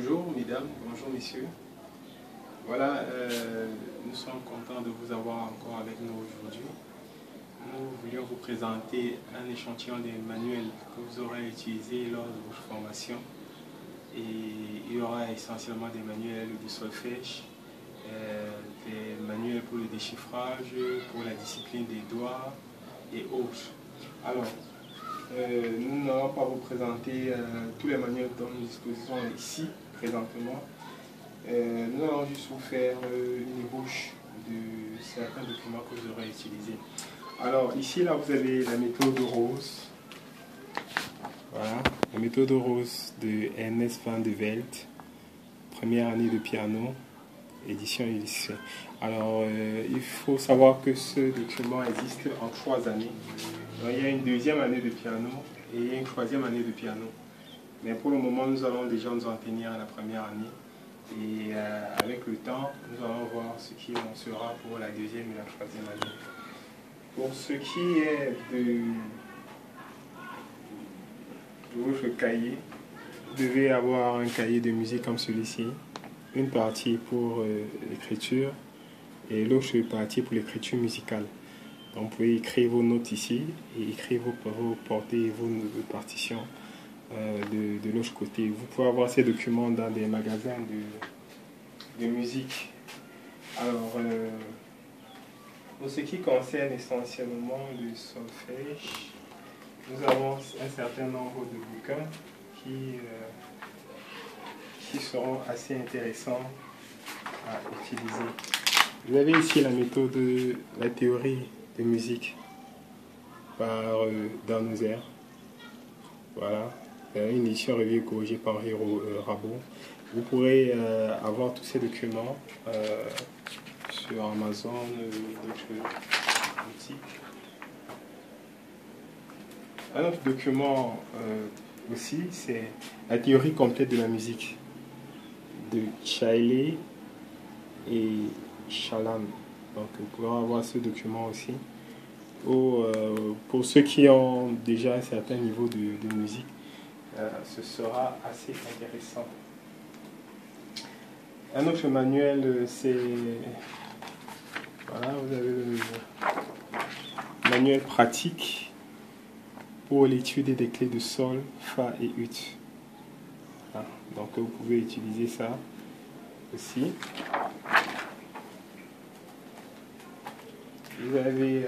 Bonjour mesdames, bonjour messieurs. Voilà, nous sommes contents de vous avoir encore avec nous aujourd'hui. Nous voulions vous présenter un échantillon des manuels que vous aurez utilisé lors de votre formation. Et il y aura essentiellement des manuels de solfège, des manuels pour le déchiffrage, pour la discipline des doigts et autres. Alors, nous n'allons pas vous présenter tous les manuels dont nous disposons ici, présentement. Nous allons juste vous faire une ébauche de certains documents que vous aurez utilisés. Alors, ici, là, vous avez la méthode Rose. Voilà, la méthode Rose de Ernest van de Velde, première année de piano, édition illustrée. Alors, il faut savoir que ce document existe en 3 années. Donc, il y a une deuxième année de piano et une troisième année de piano. Mais pour le moment, nous allons déjà nous en tenir à la première année. Et avec le temps, nous allons voir ce qui en sera pour la deuxième et la troisième année. Pour ce qui est de votre cahier, vous devez avoir un cahier de musique comme celui-ci. Une partie pour l'écriture et l'autre partie pour l'écriture musicale. Donc vous pouvez écrire vos notes ici et écrire vos portées et vos partitions de l'autre côté. Vous pouvez avoir ces documents dans des magasins de musique. Alors, pour ce qui concerne essentiellement le solfège, nous avons un certain nombre de bouquins qui seront assez intéressants à utiliser. Vous avez ici la méthode, la théorie de musique par Danouzer. Voilà, une édition revue et corrigée par Henri Rabot. Vous pourrez avoir tous ces documents sur Amazon ou d'autres outils. Un autre document aussi, c'est la théorie complète de la musique de Chailey et Chalam. Donc vous pourrez avoir ce document aussi. Pour ceux qui ont déjà un certain niveau de musique, ce sera assez intéressant. Un autre manuel, c'est... Voilà, vous avez le manuel pratique pour l'étude des clés de sol, fa et ut. Voilà, donc vous pouvez utiliser ça aussi. Vous avez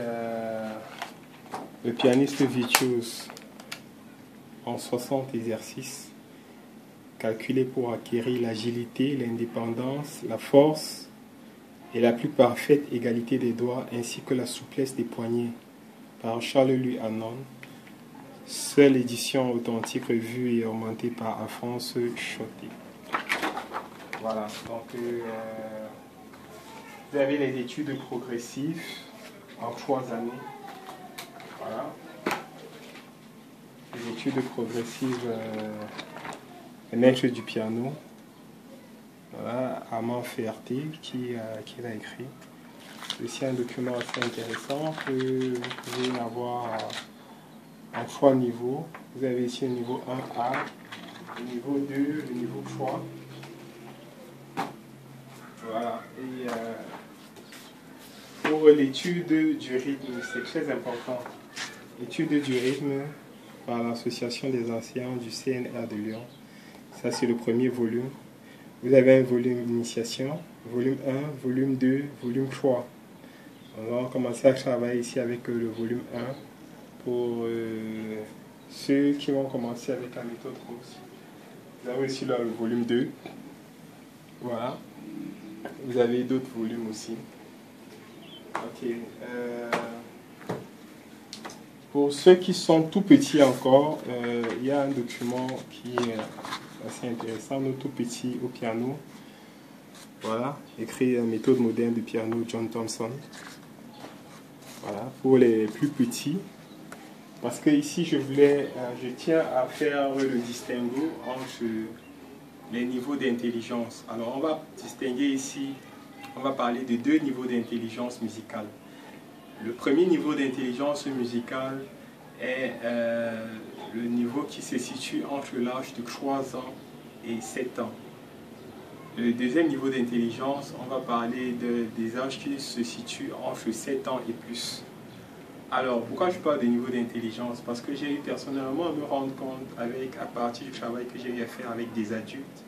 le pianiste virtuose en 60 exercices, calculé pour acquérir l'agilité, l'indépendance, la force et la plus parfaite égalité des doigts ainsi que la souplesse des poignets, par Charles-Louis Hannon. Seule édition authentique revue et augmentée par Alphonse Choté. Voilà, donc vous avez les études progressives en 3 années. Voilà. Les études progressives, maître du piano. Voilà, Armand Ferté qui l'a écrit. C'est aussi un document assez intéressant que vous pouvez avoir en 3 niveaux. Vous avez ici le niveau 1A, le niveau 2, le niveau 3. Voilà. Et pour l'étude du rythme, c'est très important. L'étude du rythme par l'association des enseignants du CNR de Lyon. Ça, c'est le premier volume. Vous avez un volume d'initiation, volume 1, volume 2, volume 3. On va commencer à travailler ici avec le volume 1 pour ceux qui vont commencer avec la méthode Rose. Vous avez aussi là le volume 2. Voilà. Vous avez d'autres volumes aussi. Ok. Pour ceux qui sont tout petits encore, il y a un document qui est assez intéressant, nos tout petits au piano. Voilà, écrit la méthode moderne du piano John Thompson. Voilà, pour les plus petits. Parce que ici, je tiens à faire le distinguo entre les niveaux d'intelligence. Alors, on va distinguer ici, on va parler de 2 niveaux d'intelligence musicale. Le premier niveau d'intelligence musicale est le niveau qui se situe entre l'âge de 3 ans et 7 ans. Le deuxième niveau d'intelligence, on va parler des âges qui se situent entre 7 ans et plus. Alors, pourquoi je parle de niveau d'intelligence? Parce que j'ai eu personnellement à me rendre compte à partir du travail que j'ai eu à faire avec des adultes,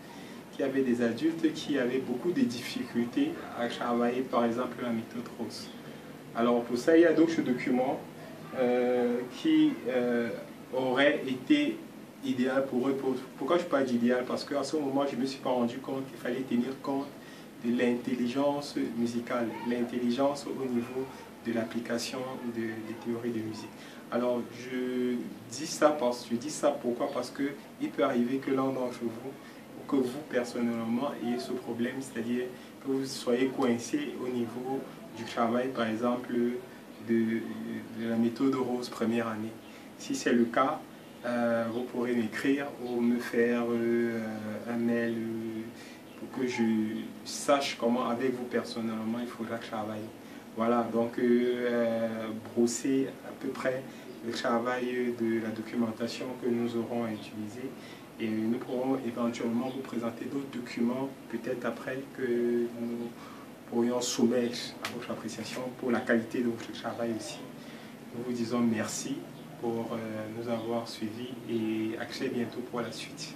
qui avaient beaucoup de difficultés à travailler, par exemple, la méthode Rose. Alors, pour ça, il y a d'autres documents qui auraient été idéal pour eux. Pourquoi je parle d'idéal? Parce qu'à ce moment, je ne me suis pas rendu compte qu'il fallait tenir compte de l'intelligence musicale, l'intelligence au niveau de l'application des théories de musique. Alors, je dis ça pourquoi? Parce qu'il peut arriver que l'un d'entre vous, ou que vous personnellement, ayez ce problème, c'est-à-dire que vous soyez coincé au niveau du travail, par exemple, de la méthode Rose première année. Si c'est le cas, vous pourrez m'écrire ou me faire un mail pour que je sache comment avec vous personnellement il faudra que je travaille. Voilà, donc brosser à peu près le travail de la documentation que nous aurons à utiliser et nous pourrons éventuellement vous présenter d'autres documents peut-être après que nous pourrions soumettre à votre appréciation pour la qualité de votre travail aussi. Nous vous disons merci pour nous avoir suivis et à très bientôt pour la suite.